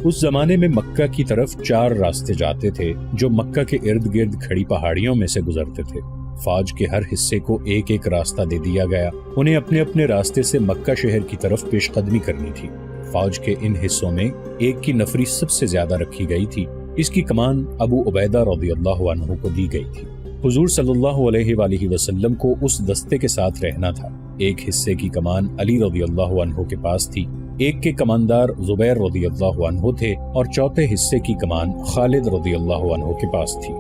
اس زمانے میں مکہ کی طرف 4 راستے جاتے تھے جو مکہ کے ارد گرد کھڑی پہاڑیوں میں سے گزرتے تھے۔ فوج کے ہر حصے کو ایک ایک راستہ دے دیا گیا، انہیں اپنے اپنے راستے سے مکہ شہر کی طرف پیش قدمی کرنی تھی۔ فوج کے ان حصوں میں ایک کی نفری سب سے زیادہ رکھی گئی تھی، اس کی کمان ابو عبیدہ رضی اللہ عنہ کو دی گئی تھی۔ حضور صلی اللہ علیہ وآلہ وسلم کو اس دستے کے ساتھ رہنا تھا۔ ایک حصے کی کمان علی رضی اللہ عنہ کے پاس تھی، ایک کے کماندار زبیر رضی اللہ عنہ تھے اور چوتھے حصے کی کمان خالد رضی اللہ عنہ کے پاس تھی۔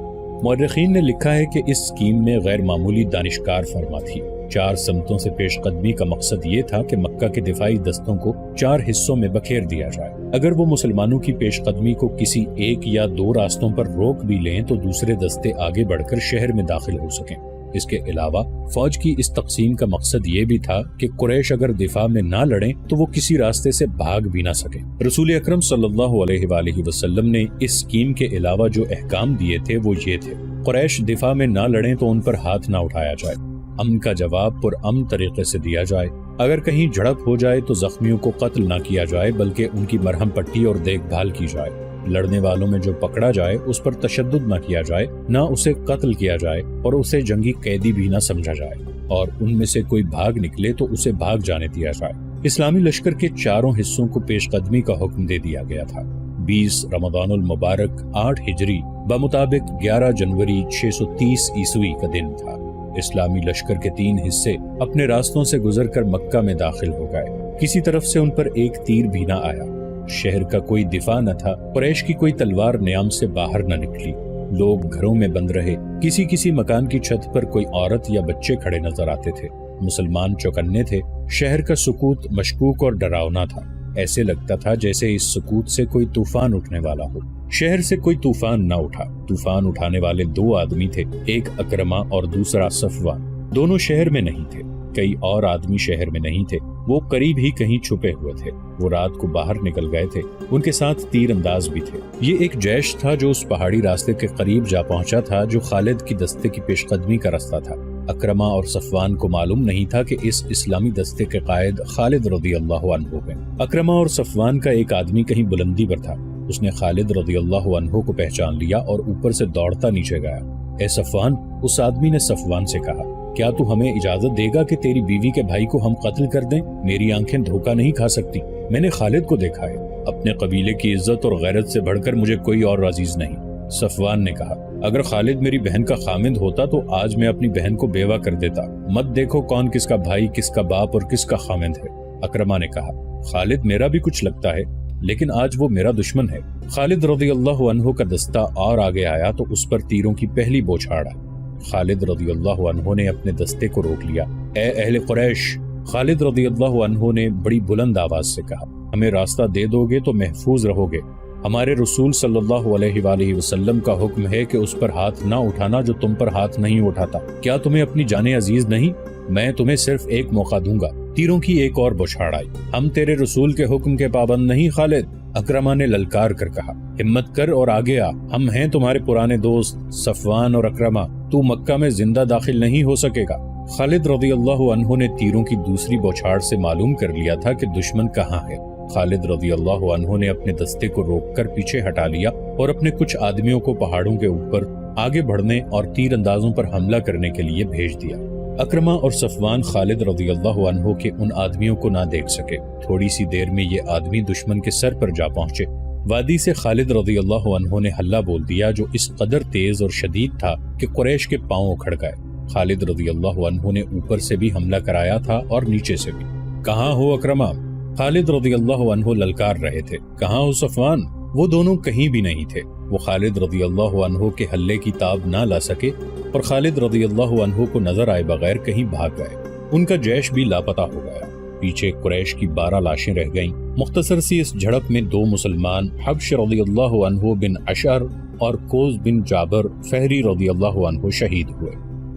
مورخین نے لکھا ہے کہ اس اسکیم میں غیر معمولی دانشکار فرما تھی۔ 4 سمتوں سے پیش قدمی کا مقصد یہ تھا کہ مکہ کے دفاعی دستوں کو 4 حصوں میں بکھیر دیا جائے۔ اگر وہ مسلمانوں کی پیش قدمی کو کسی 1 یا 2 راستوں پر روک بھی لیں تو دوسرے دستے آگے بڑھ کر شہر میں داخل ہو سکیں۔ اس کے علاوہ فوج کی اس تقسیم کا مقصد یہ بھی تھا کہ قریش اگر دفاع میں نہ لڑیں تو وہ کسی راستے سے بھاگ بھی نہ سکیں۔ رسول اکرم صلی اللہ علیہ وآلہ وسلم نے اس اسکیم کے علاوہ جو احکام دیے تھے وہ یہ تھے: قریش دفاع میں نہ لڑیں تو ان پر ہاتھ نہ اٹھایا جائے، امن کا جواب پرامن طریقے سے دیا جائے، اگر کہیں جھڑپ ہو جائے تو زخمیوں کو قتل نہ کیا جائے بلکہ ان کی مرہم پٹی اور دیکھ بھال کی جائے، لڑنے والوں میں جو پکڑا جائے اس پر تشدد نہ کیا جائے، نہ اسے قتل کیا جائے اور اسے جنگی قیدی بھی نہ سمجھا جائے، اور ان میں سے کوئی بھاگ نکلے تو اسے بھاگ جانے دیا جائے۔ اسلامی لشکر کے 4 حصوں کو پیش قدمی کا حکم دے دیا گیا تھا۔ 20 رمضان المبارک 8 ہجری بمطابق 11 جنوری 630 عیسوی کا دن تھا۔ اسلامی لشکر کے 3 حصے اپنے راستوں سے گزر کر مکہ میں داخل ہو گئے، کسی طرف سے ان پر ایک تیر بھی نہ آیا، شہر کا کوئی دفاع نہ تھا، قریش کی کوئی تلوار نیام سے باہر نہ نکلی، لوگ گھروں میں بند رہے، کسی مکان کی چھت پر کوئی عورت یا بچے کھڑے نظر آتے تھے، مسلمان چوکنے تھے، شہر کا سکوت مشکوک اور ڈراؤنا تھا، ایسے لگتا تھا جیسے اس سکوت سے کوئی طوفان اٹھنے والا ہو۔ شہر سے کوئی طوفان نہ اٹھا، طوفان اٹھانے والے 2 آدمی تھے، ایک اکرمہ اور دوسرا صفوان، دونوں شہر میں نہیں تھے، کئی اور آدمی شہر میں نہیں تھے، وہ قریب ہی کہیں چھپے ہوئے تھے، وہ رات کو باہر نکل گئے تھے، ان کے ساتھ تیر انداز بھی تھے۔ یہ ایک جیش تھا جو اس پہاڑی راستے کے قریب جا پہنچا تھا جو خالد کی دستے کی پیش قدمی کا راستہ تھا۔ اکرمہ اور صفوان کو معلوم نہیں تھا کہ اس اسلامی دستے کے قائد خالد رضی اللہ عنہ ہیں۔ اکرمہ اور صفوان کا ایک آدمی کہیں بلندی پر تھا، اس نے خالد رضی اللہ عنہ کو پہچان لیا اور اوپر سے دوڑتا نیچے گیا۔ اے صفوان، اس آدمی نے صفوان سے کہا، کیا تو ہمیں اجازت دے گا کہ تیری بیوی کے بھائی کو ہم قتل کر دیں؟ میری آنکھیں دھوکہ نہیں کھا سکتی، میں نے خالد کو دیکھا ہے، اپنے قبیلے کی عزت اور غیرت سے بڑھ کر مجھے کوئی اور عزیز نہیں۔ صفوان نے کہا، اگر خالد میری بہن کا خامند ہوتا تو آج میں اپنی بہن کو بیوہ کر دیتا، مت دیکھو کون کس کا بھائی، کس کا باپ اور کس کا خامند ہے۔ اکرمہ نے کہا، خالد میرا بھی کچھ لگتا ہے لیکن آج وہ میرا دشمن ہے۔ خالد رضی اللہ عنہ کا دستہ اور آگے آیا تو اس پر تیروں کی پہلی بوچھاڑ آئی۔ خالد رضی اللہ عنہ نے اپنے دستے کو روک لیا۔ اے اہل قریش، خالد رضی اللہ عنہ نے بڑی بلند آواز سے کہا، ہمیں راستہ دے دو گے تو محفوظ رہو گے، ہمارے رسول صلی اللہ علیہ وآلہ وسلم کا حکم ہے کہ اس پر ہاتھ نہ اٹھانا جو تم پر ہاتھ نہیں اٹھاتا۔ کیا تمہیں اپنی جانیں عزیز نہیں؟ میں تمہیں صرف ایک موقع دوں گا۔ تیروں کی ایک اور بوچھاڑ آئی۔ ہم تیرے رسول کے حکم کے پابند نہیں خالد، اکرمہ نے للکار کر کہا، ہمت کر اور آگے آ، ہم ہیں تمہارے پرانے دوست صفوان اور اکرمہ، تو مکہ میں زندہ داخل نہیں ہو سکے گا۔ خالد رضی اللہ عنہ نے تیروں کی دوسری بوچھاڑ سے معلوم کر لیا تھا کہ دشمن کہاں ہے۔ خالد رضی اللہ عنہ نے اپنے دستے کو روک کر پیچھے ہٹا لیا اور اپنے کچھ آدمیوں کو پہاڑوں کے اوپر آگے بڑھنے اور تیر اندازوں پر حملہ کرنے کے لیے بھیج دیا۔ اکرمہ اور صفوان خالد رضی اللہ عنہ کے ان آدمیوں کو نہ دیکھ سکے۔ تھوڑی سی دیر میں یہ آدمی دشمن کے سر پر جا پہنچے۔ وادی سے خالد رضی اللہ عنہ نے حلہ بول دیا جو اس قدر تیز اور شدید تھا کہ قریش کے پاؤں اکھڑ گئے۔ خالد رضی اللہ عنہ نے اوپر سے بھی حملہ کرایا تھا اور نیچے سے بھی۔ کہاں ہو اکرمہ؟ خالد رضی اللہ عنہ للکار رہے تھے۔ کہاں ہو صفوان؟ وہ دونوں کہیں بھی نہیں تھے۔ وہ خالد رضی اللہ عنہ کے حلے کی تاب نہ لا سکے اور خالد رضی اللہ عنہ کو نظر آئے بغیر کہیں بھاگ گئے۔ ان کا جیش بھی لاپتہ ہو گیا۔ پیچھے قریش کی 12 لاشیں رہ گئیں۔ مختصر سی اس جھڑپ میں 2 مسلمان حبش رضی اللہ عنہ بن اشعر اور کوز بن جابر فہری رضی اللہ عنہ شہید ہوئے۔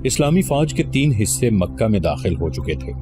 اسلامی فوج کے 3 حصے مکہ میں داخل ہو چکے تھے۔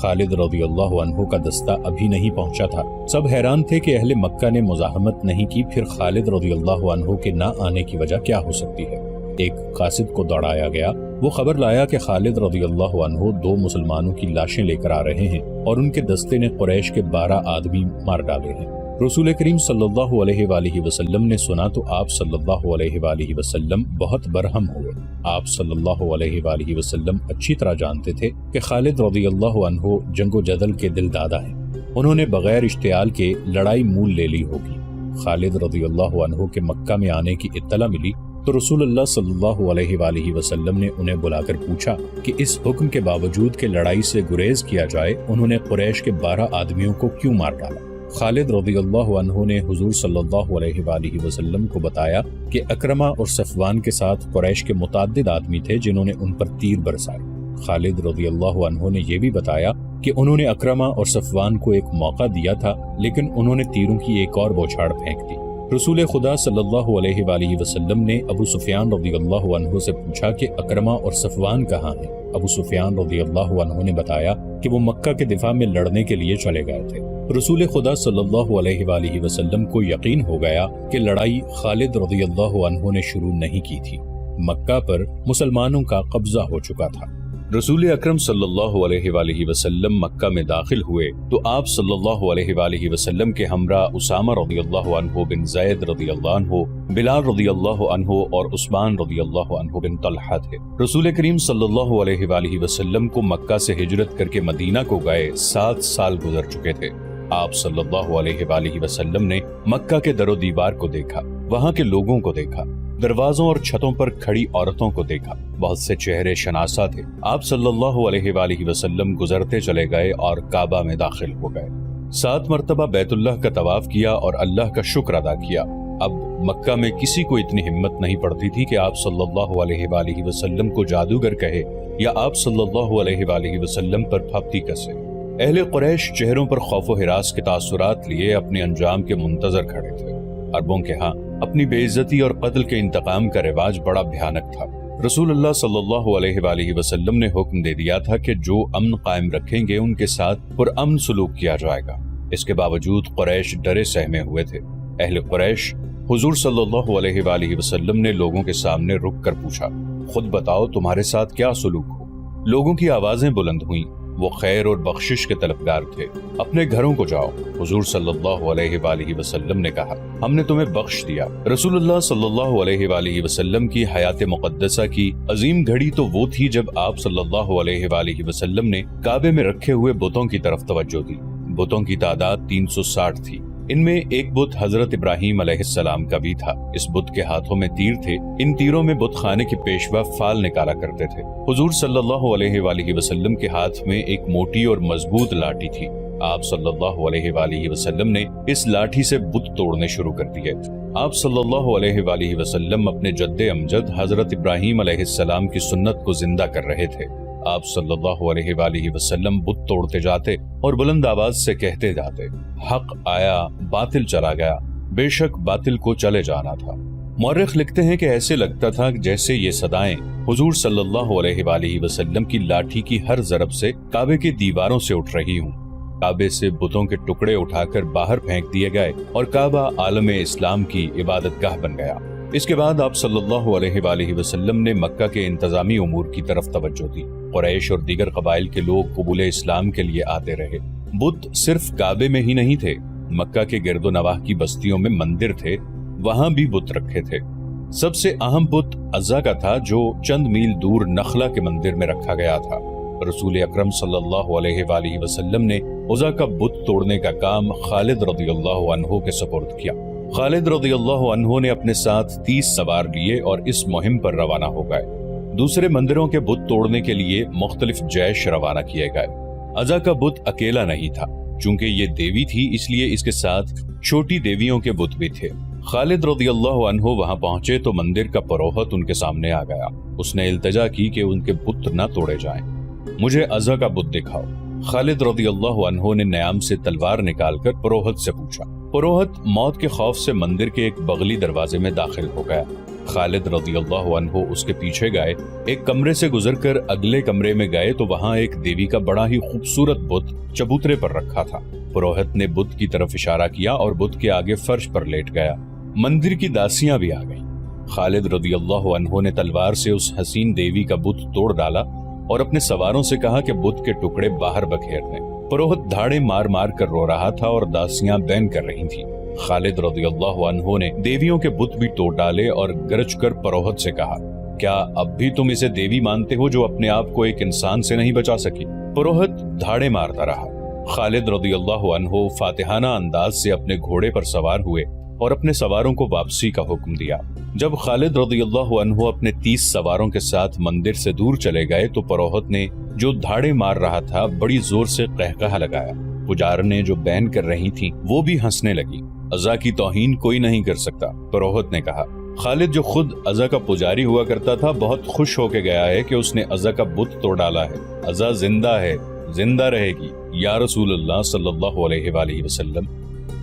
خالد رضی اللہ عنہ کا دستہ ابھی نہیں پہنچا تھا۔ سب حیران تھے کہ اہل مکہ نے مزاحمت نہیں کی، پھر خالد رضی اللہ عنہ کے نہ آنے کی وجہ کیا ہو سکتی ہے؟ ایک قاصد کو دوڑایا گیا، وہ خبر لایا کہ خالد رضی اللہ عنہ 2 مسلمانوں کی لاشیں لے کر آ رہے ہیں اور ان کے دستے نے قریش کے 12 آدمی مار ڈالے ہیں۔ رسول کریم صلی اللہ علیہ وآلہ وسلم نے سنا تو آپ صلی اللہ علیہ وآلہ وسلم بہت برہم ہوئے۔ آپ صلی اللہ علیہ وآلہ وسلم اچھی طرح جانتے تھے کہ خالد رضی اللہ عنہ جنگ و جدل کے دل دادا ہیں، انہوں نے بغیر اشتعال کے لڑائی مول لے لی ہوگی۔ خالد رضی اللہ عنہ کے مکہ میں آنے کی اطلاع ملی تو رسول اللہ صلی اللہ علیہ وآلہ وسلم نے انہیں بلا کر پوچھا کہ اس حکم کے باوجود کہ لڑائی سے گریز کیا جائے انہوں نے قریش کے 12 آدمیوں کو کیوں مار ڈالا؟ خالد رضی اللہ عنہ نے حضور صلی اللہ علیہ وآلہ وسلم کو بتایا کہ اکرمہ اور صفوان کے ساتھ قریش کے متعدد آدمی تھے جنہوں نے ان پر تیر برسائے۔ خالد رضی اللہ عنہ نے یہ بھی بتایا کہ انہوں نے اکرمہ اور صفوان کو ایک موقع دیا تھا لیکن انہوں نے تیروں کی ایک اور بوچھاڑ پھینک دی۔ رسول خدا صلی اللہ علیہ وآلہ وسلم نے ابو سفیان رضی اللہ عنہ سے پوچھا کہ اکرمہ اور صفوان کہاں ہیں؟ ابو سفیان رضی اللہ عنہ نے بتایا کہ وہ مکہ کے دفاع میں لڑنے کے لیے چلے گئے تھے۔ رسول خدا صلی اللہ علیہ وآلہ وسلم کو یقین ہو گیا کہ لڑائی خالد رضی اللہ عنہ نے شروع نہیں کی تھی، مکہ پر مسلمانوں کا قبضہ ہو چکا تھا۔ رسول اکرم صلی اللہ علیہ وآلہ وسلم مکہ میں داخل ہوئے تو آپ صلی اللہ علیہ وآلہ وسلم کے ہمراہ اسامہ رضی اللہ عنہ بن زید رضی اللہ عنہ، بلال رضی اللہ عنہ اور عثمان رضی اللہ عنہ بن طلحہ تھے۔ رسول کریم صلی اللہ علیہ وآلہ وسلم کو مکہ سے ہجرت کر کے مدینہ کو گئے 7 سال گزر چکے تھے۔ آپ صلی اللہ علیہ وآلہ وسلم نے مکہ کے در و دیوار کو دیکھا، وہاں کے لوگوں کو دیکھا، دروازوں اور چھتوں پر کھڑی عورتوں کو دیکھا، بہت سے چہرے شناسا تھے۔ آپ صلی اللہ علیہ وآلہ وسلم گزرتے چلے گئے اور کعبہ میں داخل ہو گئے، 7 مرتبہ بیت اللہ کا طواف کیا اور اللہ کا شکر ادا کیا۔ اب مکہ میں کسی کو اتنی ہمت نہیں پڑتی تھی کہ آپ صلی اللہ علیہ وآلہ وسلم کو جادوگر کہے یا آپ صلی اللہ علیہ وآلہ وسلم پر پھپتی کسے۔ اہل قریش چہروں پر خوف و ہراس کے تاثرات لیے اپنے انجام کے منتظر کھڑے تھے۔ عربوں کے ہاں اپنی بے عزتی اور قتل کے انتقام کا رواج بڑا بھیانک تھا۔ رسول اللہ صلی اللہ علیہ وآلہ وسلم نے حکم دے دیا تھا کہ جو امن قائم رکھیں گے ان کے ساتھ پرامن سلوک کیا جائے گا۔ اس کے باوجود قریش ڈرے سہمے ہوئے تھے۔ اہل قریش حضور صلی اللہ علیہ وآلہ وسلم نے لوگوں کے سامنے رک کر پوچھا، خود بتاؤ تمہارے ساتھ کیا سلوک ہو؟ لوگوں کی آوازیں بلند ہوئیں، وہ خیر اور بخشش کے طلبگار تھے۔ اپنے گھروں کو جاؤ، حضور صلی اللہ علیہ وآلہ وسلم نے کہا، ہم نے تمہیں بخش دیا۔ رسول اللہ صلی اللہ علیہ وآلہ وسلم کی حیات مقدسہ کی عظیم گھڑی تو وہ تھی جب آپ صلی اللہ علیہ وآلہ وسلم نے کعبے میں رکھے ہوئے بتوں کی طرف توجہ دی۔ بتوں کی تعداد 360 تھی۔ ان میں ایک بت حضرت ابراہیم علیہ السلام کا بھی تھا۔ اس بت کے ہاتھوں میں تیر تھے، ان تیروں میں بت خانے کے پیشوا فال نکالا کرتے تھے۔ حضور صلی اللہ علیہ وآلہ وسلم کے ہاتھ میں ایک موٹی اور مضبوط لاٹھی تھی۔ آپ صلی اللہ علیہ وآلہ وسلم نے اس لاٹھی سے بت توڑنے شروع کر دیے۔ آپ صلی اللہ علیہ وآلہ وسلم اپنے جد امجد حضرت ابراہیم علیہ السلام کی سنت کو زندہ کر رہے تھے۔ آپ صلی اللہ علیہ وآلہ وسلم بت توڑتے جاتے اور بلند آواز سے کہتے جاتے، حق آیا باطل چلا گیا، بے شک باطل کو چلے جانا تھا۔ مورخ لکھتے ہیں کہ ایسے لگتا تھا جیسے یہ صدائیں حضور صلی اللہ علیہ وآلہ وسلم کی لاٹھی کی ہر ضرب سے کعبے کی دیواروں سے اٹھ رہی ہوں۔ کعبے سے بتوں کے ٹکڑے اٹھا کر باہر پھینک دیے گئے اور کعبہ عالم اسلام کی عبادت گاہ بن گیا۔ اس کے بعد آپ صلی اللہ علیہ وآلہ وسلم نے مکہ کے انتظامی امور کی طرف توجہ دی۔ قریش اور دیگر قبائل کے لوگ قبول اسلام کے لیے آتے رہے۔ بت صرف کعبے میں ہی نہیں تھے، مکہ کے گرد و نواح کی بستیوں میں مندر تھے، وہاں بھی بت رکھے تھے۔ سب سے اہم بت عزا کا تھا جو چند میل دور نخلا کے مندر میں رکھا گیا تھا۔ رسول اکرم صلی اللہ علیہ وآلہ وسلم نے عزا کا بت توڑنے کا کام خالد رضی اللہ عنہ کے سپرد کیا۔ خالد رضی اللہ عنہ نے اپنے ساتھ 30 سوار لیے اور اس مہم پر روانہ ہو گئے۔ دوسرے مندروں کے بت توڑنے کے لیے مختلف جیش روانہ کیے گئے۔ عزا کا بت اکیلا نہیں تھا، چونکہ یہ دیوی تھی اس لیے اس کے ساتھ چھوٹی دیویوں کے بت بھی تھے۔ خالد رضی اللہ عنہ وہاں پہنچے تو مندر کا پروہت ان کے سامنے آ گیا۔ اس نے التجا کی کہ ان کے بت نہ توڑے جائیں، مجھے عزا کا بت دکھاؤ۔ خالد رضی اللہ عنہ نے نیام سے تلوار نکال کر پروہت سے پوچھا۔ پروہت موت کے خوف سے مندر کے ایک بغلی دروازے میں داخل ہو گیا۔ خالد رضی اللہ عنہ اس کے پیچھے گئے، ایک کمرے سے گزر کر اگلے کمرے میں گئے تو وہاں ایک دیوی کا بڑا ہی خوبصورت بت چبوترے پر رکھا تھا۔ پروہت نے بت کی طرف اشارہ کیا اور بت کے آگے فرش پر لیٹ گیا۔ مندر کی داسیاں بھی آ گئیں۔ خالد رضی اللہ عنہ نے تلوار سے اس حسین دیوی کا بت توڑ ڈالا اور اپنے سواروں سے کہا کہ بت کے ٹکڑے باہر بکھیر دیں۔ پروہت دھاڑے مار مار کر رو رہا تھا اور داسیاں بین کر رہی تھیں۔ خالد رضی اللہ عنہ نے دیویوں کے بت بھی توڑ ڈالے اور گرج کر پروہت سے کہا، کیا اب بھی تم اسے دیوی مانتے ہو جو اپنے آپ کو ایک انسان سے نہیں بچا سکی؟ پروہت دھاڑے مارتا رہا۔ خالد رضی اللہ عنہ فاتحانہ انداز سے اپنے گھوڑے پر سوار ہوئے اور اپنے سواروں کو واپسی کا حکم دیا۔ جب خالد رضی اللہ عنہ اپنے 30 سواروں کے ساتھ مندر سے دور چلے گئے تو پروہت نے، جو دھاڑے مار رہا تھا، بڑی زور سے قہقہا لگایا۔ پجارنے جو بین کر رہی تھیں وہ بھی ہنسنے لگی۔ ازا کی توہین کوئی نہیں کر سکتا، پروہت نے کہا۔ خالد جو خود ازا کا پجاری ہوا کرتا تھا بہت خوش ہو کے گیا ہے کہ اس نے ازا کا بت توڑ ڈالا ہے۔ ازا زندہ ہے، زندہ رہے گی یا رسول اللہ صلی اللہ علیہ وآلہ وسلم۔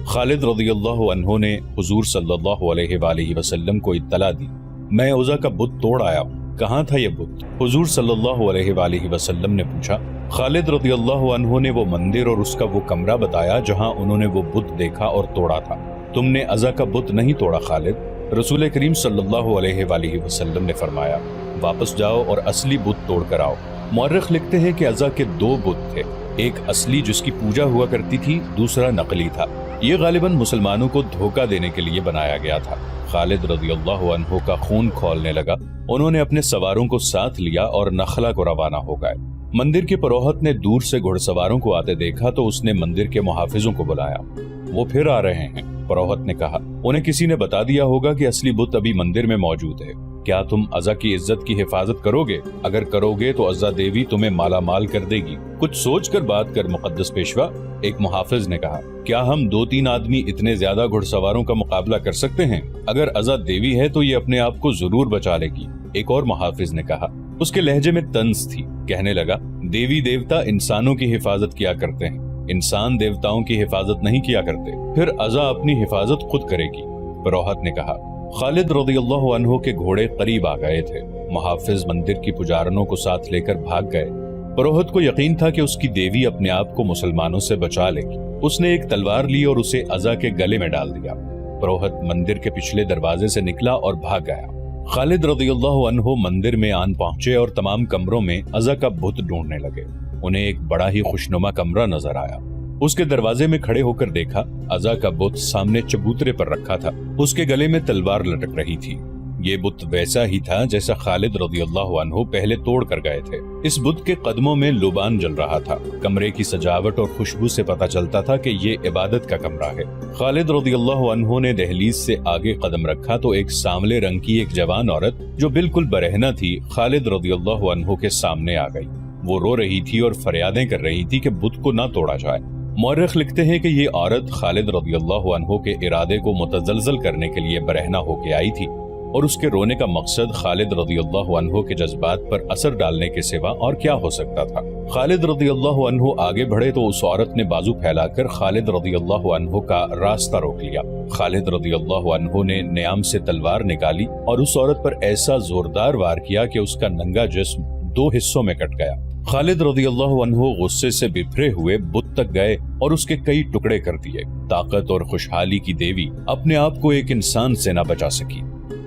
خالد رضی اللہ عنہ نے حضور صلی اللہ علیہ وآلہ وسلم کو اطلاع دی، میں عزا کا بت توڑ آیا ہوں، کہاں تھا یہ بت؟ حضور صلی اللہ علیہ وآلہ وسلم نے پوچھا۔ خالد رضی اللہ عنہ نے وہ مندر اور اس کا وہ کمرہ بتایا جہاں انہوں نے وہ بت دیکھا اور توڑا تھا۔ تم نے عزا کا بت نہیں توڑا خالد، رسول کریم صلی اللہ علیہ وآلہ وسلم نے فرمایا، واپس جاؤ اور اصلی بت توڑ کر آؤ۔ مورخ لکھتے ہیں کہ عزا کے 2 بت تھے، ایک اصلی جس کی پوجا ہوا کرتی تھی، دوسرا نقلی تھا۔ یہ غالباً مسلمانوں کو دھوکہ دینے کے لیے بنایا گیا تھا۔ خالد رضی اللہ عنہ کا خون کھولنے لگا، انہوں نے اپنے سواروں کو ساتھ لیا اور نخلا کو روانہ ہو گئے۔ مندر کے پروہت نے دور سے گھڑ سواروں کو آتے دیکھا تو اس نے مندر کے محافظوں کو بلایا۔ وہ پھر آ رہے ہیں، پروہت نے کہا، انہیں کسی نے بتا دیا ہوگا کہ اصلی بت ابھی مندر میں موجود ہے۔ کیا تم عزا کی عزت کی حفاظت کرو گے؟ اگر کرو گے تو عزا دیوی تمہیں مالا مال کر دے گی۔ کچھ سوچ کر بات کر مقدس پیشوا، ایک محافظ نے کہا۔ کیا ہم 2-3 آدمی اتنے زیادہ گھڑ سواروں کا مقابلہ کر سکتے ہیں؟ اگر عزا دیوی ہے تو یہ اپنے آپ کو ضرور بچا لے گی، ایک اور محافظ نے کہا۔ اس کے لہجے میں طنز تھی، کہنے لگا، دیوی دیوتا انسانوں کی حفاظت کیا کرتے ہیں، انسان دیوتاؤں کی حفاظت نہیں کیا کرتے، پھر عزا اپنی حفاظت خود کرے گی۔ پروہت نے کہا۔ خالد رضی اللہ عنہ کے گھوڑے قریب آ گئے تھے، محافظ مندر کی پجارنوں کو ساتھ لے کر بھاگ گئے۔ پروہت کو یقین تھا کہ اس کی دیوی اپنے آپ کو مسلمانوں سے بچا لے گی۔ اس نے ایک تلوار لی اور اسے عزا کے گلے میں ڈال دیا۔ پروہت مندر کے پچھلے دروازے سے نکلا اور بھاگ گیا۔ خالد رضی اللہ عنہ مندر میں آن پہنچے اور تمام کمروں میں عزا کا بت ڈھونڈنے لگے۔ انہیں ایک بڑا ہی خوشنما کمرہ نظر آیا۔ اس کے دروازے میں کھڑے ہو کر دیکھا، عزا کا بت سامنے چبوترے پر رکھا تھا، اس کے گلے میں تلوار لٹک رہی تھی۔ یہ بت ویسا ہی تھا جیسا خالد رضی اللہ عنہ پہلے توڑ کر گئے تھے۔ اس بت کے قدموں میں لوبان جل رہا تھا۔ کمرے کی سجاوٹ اور خوشبو سے پتہ چلتا تھا کہ یہ عبادت کا کمرہ ہے۔ خالد رضی اللہ عنہ نے دہلیز سے آگے قدم رکھا تو ایک سانولے رنگ کی ایک جوان عورت جو بالکل برہنہ تھی خالد رضی اللہ عنہ کے سامنے آ گئی۔ وہ رو رہی تھی اور فریادیں کر رہی تھی کہ بت کو نہ توڑا جائے۔ مورخ لکھتے ہیں کہ یہ عورت خالد رضی اللہ عنہ کے ارادے کو متزلزل کرنے کے لیے برہنہ ہو کے آئی تھی، اور اس کے رونے کا مقصد خالد رضی اللہ عنہ کے جذبات پر اثر ڈالنے کے سوا اور کیا ہو سکتا تھا۔ خالد رضی اللہ عنہ آگے بڑھے تو اس عورت نے بازو پھیلا کر خالد رضی اللہ عنہ کا راستہ روک لیا۔ خالد رضی اللہ عنہ نے نیام سے تلوار نکالی اور اس عورت پر ایسا زوردار وار کیا کہ اس کا ننگا جسم 2 حصوں میں کٹ گیا۔ خالد رضی اللہ عنہ غصے سے بپھرے ہوئے بت تک گئے اور اس کے کئی ٹکڑے کر دیے۔ طاقت اور خوشحالی کی دیوی اپنے آپ کو ایک انسان سے نہ بچا سکی۔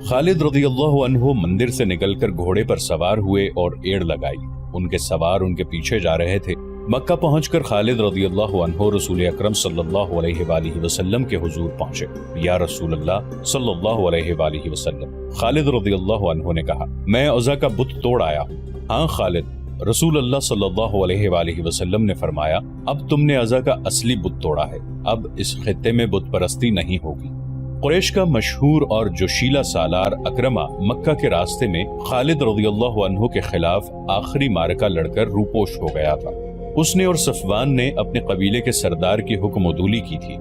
خالد رضی اللہ عنہ مندر سے نکل کر گھوڑے پر سوار ہوئے اور ایڑ لگائی۔ ان کے سوار ان کے پیچھے جا رہے تھے۔ مکہ پہنچ کر خالد رضی اللہ عنہ رسول اکرم صلی اللہ علیہ وآلہ وسلم کے حضور پہنچے۔ یا رسول اللہ صلی اللہ علیہ وآلہ وسلم، خالد رضی اللہ عنہ نے کہا، میں عزا کا بت توڑ آیا ہوں۔ ہاں خالد، رسول اللہ صلی اللہ علیہ وآلہ وسلم نے فرمایا، اب تم نے عزا کا اصلی بت توڑا ہے، اب اس خطے میں بت پرستی نہیں ہوگی۔ قریش کا مشہور اور جوشیلا سالار اکرمہ مکہ کے راستے میں خالد رضی اللہ عنہ کے خلاف آخری معرکہ لڑ کر روپوش ہو گیا تھا۔ اس نے اور صفوان نے اپنے قبیلے کے سردار کی حکم عدولی کی تھی۔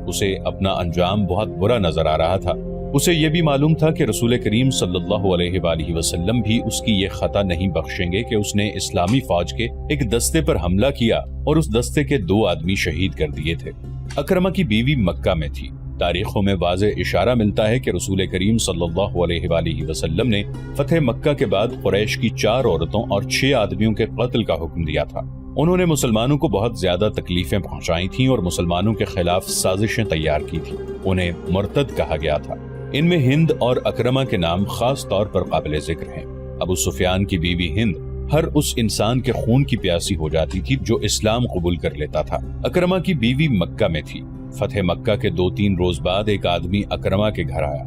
اسے اپنا انجام بہت برا نظر آ رہا تھا۔ اسے یہ بھی معلوم تھا کہ رسول کریم صلی اللہ علیہ وآلہ وسلم بھی اس کی یہ خطا نہیں بخشیں گے کہ اس نے اسلامی فوج کے ایک دستے پر حملہ کیا اور اس دستے کے 2 آدمی شہید کر دیے تھے۔ اکرمہ کی بیوی مکہ میں تھی۔ تاریخوں میں واضح اشارہ ملتا ہے کہ رسول کریم صلی اللہ علیہ وآلہ وسلم نے فتح مکہ کے بعد قریش کی 4 عورتوں اور 6 آدمیوں کے قتل کا حکم دیا تھا۔ انہوں نے مسلمانوں کو بہت زیادہ تکلیفیں پہنچائی تھیں اور مسلمانوں کے خلاف سازشیں تیار کی تھیں۔ انہیں مرتد کہا گیا تھا۔ ان میں ہند اور اکرمہ کے نام خاص طور پر قابل ذکر ہیں۔ ابو سفیان کی بیوی ہند ہر اس انسان کے خون کی پیاسی ہو جاتی تھی جو اسلام قبول کر لیتا تھا۔ اکرمہ کی بیوی مکہ میں تھی۔ فتح مکہ کے 2-3 روز بعد ایک آدمی اکرما کے گھر آیا۔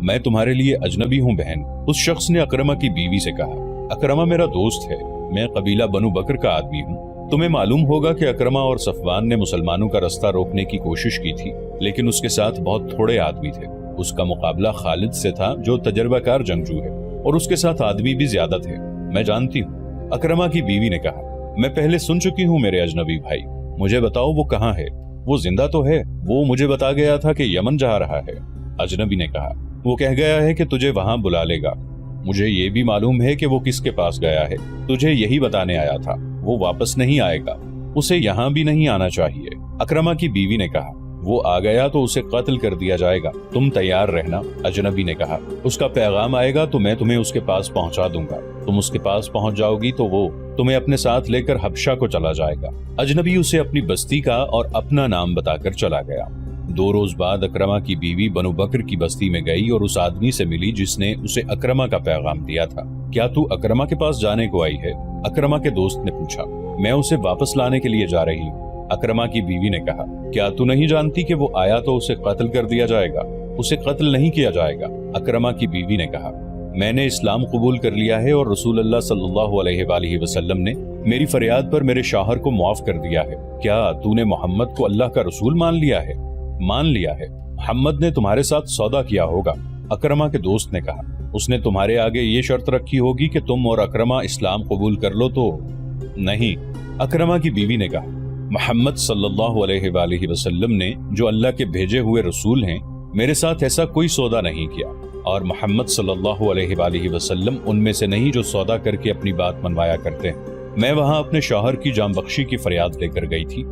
میں تمہارے لیے اجنبی ہوں بہن، اس شخص نے اکرما کی بیوی سے کہا۔ اکرما میرا دوست ہے، میں قبیلہ بنو بکر کا آدمی ہوں۔ تمہیں معلوم ہوگا کہ اکرما اور صفوان نے مسلمانوں کا رستہ روکنے کی کوشش کی تھی، لیکن اس کے ساتھ بہت تھوڑے آدمی تھے۔ اس کا مقابلہ خالد سے تھا جو تجربہ کار جنگجو ہے، اور اس کے ساتھ آدمی بھی زیادہ تھے۔ میں جانتی ہوں، اکرما کی بیوی نے کہا۔ میں پہلے سن چکی ہوں میرے اجنبی بھائی، مجھے بتاؤ وہ کہاں ہے؟ وہ زندہ تو ہے؟ وہ مجھے بتا گیا تھا کہ یمن جا رہا ہے۔ اجنبی نے کہا، وہ کہہ گیا ہے کہ تجھے وہاں بلا لے گا۔ مجھے یہ بھی معلوم ہے کہ وہ کس کے پاس گیا ہے، تجھے یہی بتانے آیا تھا۔ وہ واپس نہیں آئے گا، اسے یہاں بھی نہیں آنا چاہیے۔ اکرما کی بیوی نے کہا، وہ آ گیا تو اسے قتل کر دیا جائے گا، تم تیار رہنا۔ اجنبی نے کہا، اس کا پیغام آئے گا تو میں تمہیں اس کے پاس پہنچا دوں گا۔ تم اس کے پاس پہنچ جاؤ گی تو وہ تمہیں اپنے ساتھ لے کر حبشہ کو چلا جائے گا۔ اجنبی اسے اپنی بستی کا اور اپنا نام بتا کر چلا گیا۔ 2 روز بعد اکرما کی بیوی بنو بکر کی بستی میں گئی اور اس آدمی سے ملی جس نے اسے اکرما کا پیغام دیا تھا۔ کیا تو اکرما کے پاس جانے کو آئی ہے؟ اکرما کے دوست نے پوچھا۔ میں اسے واپس لانے کے لیے جا رہی ہوں۔ اکرما کی بیوی نے کہا، کیا تو نہیں جانتی کہ وہ آیا تو اسے قتل کر دیا جائے گا؟ اسے قتل نہیں کیا جائے گا۔ اکرما کی بیوی نے کہا، میں نے اسلام قبول کر لیا ہے اور رسول اللہ صلی اللہ علیہ وآلہ وسلم نے میری فریاد پر میرے شوہر کو معاف کر دیا ہے۔ کیا تو نے محمد کو اللہ کا رسول مان لیا ہے؟ مان لیا ہے۔ محمد نے تمہارے ساتھ سودا کیا ہوگا۔ اکرما کے دوست نے کہا، اس نے تمہارے آگے یہ شرط رکھی ہوگی کہ تم اور اکرما اسلام قبول کر لو تو؟ نہیں۔ اکرما کی بیوی نے کہا، محمد صلی اللہ علیہ وآلہ وسلم نے جو اللہ کے بھیجے ہوئے رسول ہیں، میرے ساتھ ایسا کوئی سودا نہیں کیا، اور محمد صلی اللہ علیہ وآلہ وسلم ان میں سے نہیں جو سودا کر کے اپنی بات منوایا کرتے ہیں۔ میں وہاں اپنے شوہر کی جان بخشی کی فریاد لے کر گئی تھی۔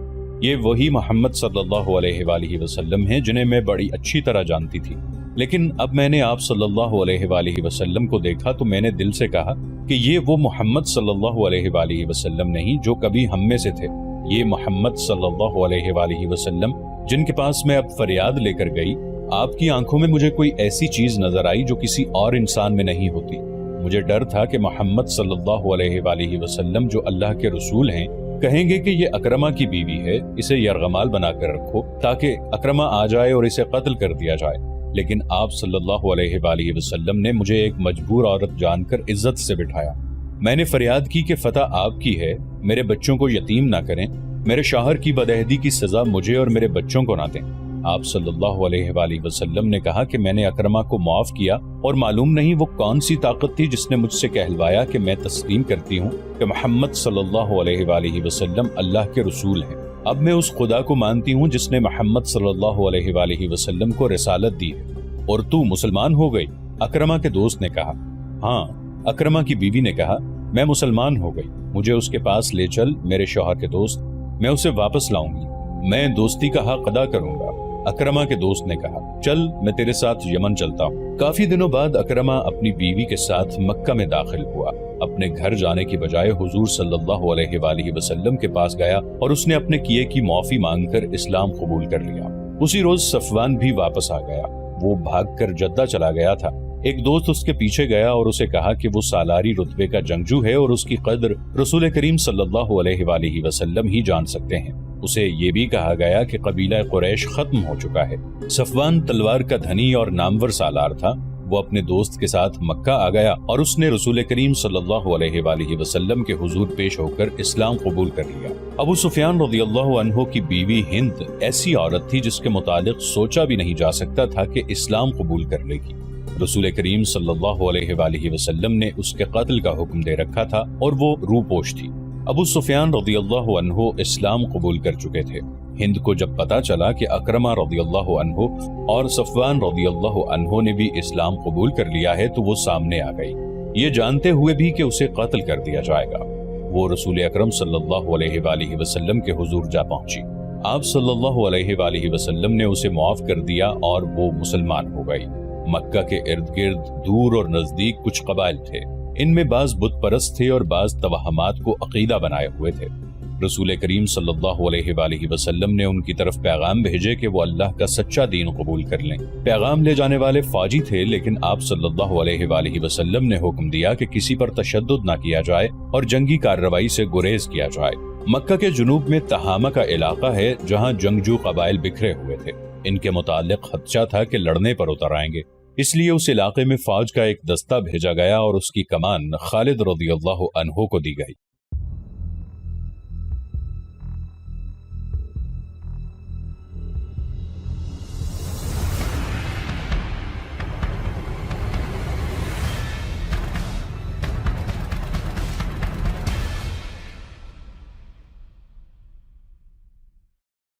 یہ وہی محمد صلی اللہ علیہ وآلہ وسلم ہیں جنہیں میں بڑی اچھی طرح جانتی تھی، لیکن اب میں نے آپ صلی اللہ علیہ وآلہ وسلم کو دیکھا تو میں نے دل سے کہا کہ یہ وہ محمد صلی اللہ علیہ وآلہ وسلم نہیں جو کبھی ہم میں سے تھے۔ یہ محمد صلی اللہ علیہ وآلہ وسلم جن کے پاس میں اب فریاد لے کر گئی، آپ کی آنکھوں میں مجھے کوئی ایسی چیز نظر آئی جو کسی اور انسان میں نہیں ہوتی۔ مجھے ڈر تھا کہ محمد صلی اللہ علیہ وآلہ وسلم جو اللہ کے رسول ہیں کہیں گے کہ یہ اکرما کی بیوی ہے، اسے یرغمال بنا کر رکھو تاکہ اکرما آ جائے اور اسے قتل کر دیا جائے۔ لیکن آپ صلی اللہ علیہ وآلہ وسلم نے مجھے ایک مجبور عورت جان کر عزت سے بٹھایا۔ میں نے فریاد کی کہ فتح آپ کی ہے، میرے بچوں کو یتیم نہ کریں، میرے شوہر کی بدعہدی کی سزا مجھے اور میرے بچوں کو نہ دیں۔ آپ صلی اللہ علیہ وآلہ وسلم نے کہا کہ میں نے اکرما کو معاف کیا، اور معلوم نہیں وہ کون سی طاقت تھی جس نے مجھ سے کہلوایا کہ میں تسلیم کرتی ہوں کہ محمد صلی اللہ علیہ وآلہ وسلم اللہ کے رسول ہیں۔ اب میں اس خدا کو مانتی ہوں جس نے محمد صلی اللہ علیہ وآلہ وسلم کو رسالت دی ہے۔ اور تو مسلمان ہو گئی؟ اکرما کے دوست نے کہا۔ ہاں۔ اکرما کی بیوی نے کہا، میں مسلمان ہو گئی، مجھے اس کے پاس لے چل میرے شوہر کے دوست، میں اسے واپس لاؤں گی، میں دوستی کا حق ادا کروں گا۔ اکرما کے دوست نے کہا، چل میں تیرے ساتھ یمن چلتا ہوں۔ کافی دنوں بعد اکرما اپنی بیوی کے ساتھ مکہ میں داخل ہوا۔ اپنے گھر جانے کی بجائے حضور صلی اللہ علیہ وآلہ وسلم کے پاس گیا اور اس نے اپنے کیے کی معافی مانگ کر اسلام قبول کر لیا۔ اسی روز صفوان بھی واپس آ گیا، وہ بھاگ کر جدہ چلا گیا تھا۔ ایک دوست اس کے پیچھے گیا اور اسے کہا کہ وہ سالاری رتبے کا جنگجو ہے اور اس کی قدر رسول کریم صلی اللہ علیہ وآلہ وسلم ہی جان سکتے ہیں۔ اسے یہ بھی کہا گیا کہ قبیلہ قریش ختم ہو چکا ہے۔ صفوان تلوار کا دھنی اور نامور سالار تھا، وہ اپنے دوست کے ساتھ مکہ آ گیا اور اس نے رسول کریم صلی اللہ علیہ وآلہ وسلم کے حضور پیش ہو کر اسلام قبول کر لیا۔ ابو سفیان رضی اللہ عنہ کی بیوی ہند ایسی عورت تھی جس کے متعلق سوچا بھی نہیں جا سکتا تھا کہ اسلام قبول کر لے گی۔ رسول کریم صلی اللہ علیہ وآلہ وسلم نے اس کے قتل کا حکم دے رکھا تھا اور وہ روپوش تھی۔ ابو سفیان رضی اللہ عنہ اسلام قبول کر چکے تھے۔ ہند کو جب پتا چلا کہ اکرما رضی اللہ عنہ اور صفوان رضی اللہ عنہ نے بھی اسلام قبول کر لیا ہے تو وہ سامنے آ گئی، یہ جانتے ہوئے بھی کہ اسے قتل کر دیا جائے گا۔ وہ رسول اکرم صلی اللہ علیہ وآلہ وسلم کے حضور جا پہنچی۔ آپ صلی اللہ علیہ وآلہ وسلم نے اسے معاف کر دیا اور وہ مسلمان ہو گئی۔ مکہ کے ارد گرد دور اور نزدیک کچھ قبائل تھے، ان میں بعض بت پرست تھے اور بعض توہمات کو عقیدہ بنائے ہوئے تھے۔ رسول کریم صلی اللہ علیہ وآلہ وسلم نے ان کی طرف پیغام بھیجے کہ وہ اللہ کا سچا دین قبول کر لیں۔ پیغام لے جانے والے فوجی تھے، لیکن آپ صلی اللہ علیہ وآلہ وسلم نے حکم دیا کہ کسی پر تشدد نہ کیا جائے اور جنگی کارروائی سے گریز کیا جائے۔ مکہ کے جنوب میں تہامہ کا علاقہ ہے جہاں جنگجو قبائل بکھرے ہوئے تھے. ان کے متعلق خدشہ تھا کہ لڑنے پر اتر آئیں گے، اس لیے اس علاقے میں فوج کا ایک دستہ بھیجا گیا اور اس کی کمان خالد رضی اللہ عنہ کو دی گئی.